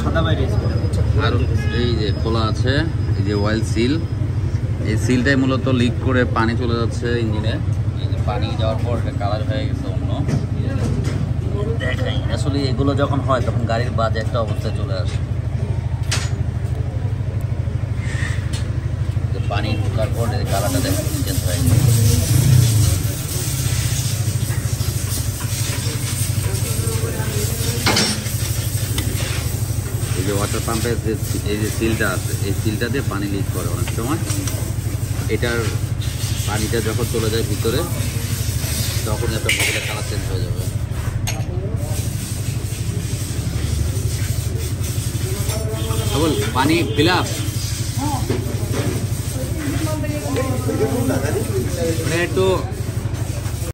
সাদা বাইরে আর এই যে খোলা আছে, এই যে অয়েল সিল, এই সিলটাই মূলত লিক করে পানি চলে যাচ্ছে ইঞ্জিনে। এই যে পানি যাওয়ার পর এটা কালার হয়ে গেছে অন্য। দেখাই আসলে এগুলো যখন হয় তখন গাড়ির বাজে একটা অবস্থায় চলে আসে। পানি ঢোকার পর কালারটা দেখেন চেঞ্জ হয়ে গেছে। এই যে ওয়াটার পাম্পের যে এই যে সিলটা আছে, এই সিলটা দিয়ে পানি লিক করে অনেক সময়। এটার পানিটা যখন চলে যায় ভিতরে তখন একটা মোবিলের কালার চেঞ্জ হয়ে যাবে। কেবল পানি ফিল আপ একটু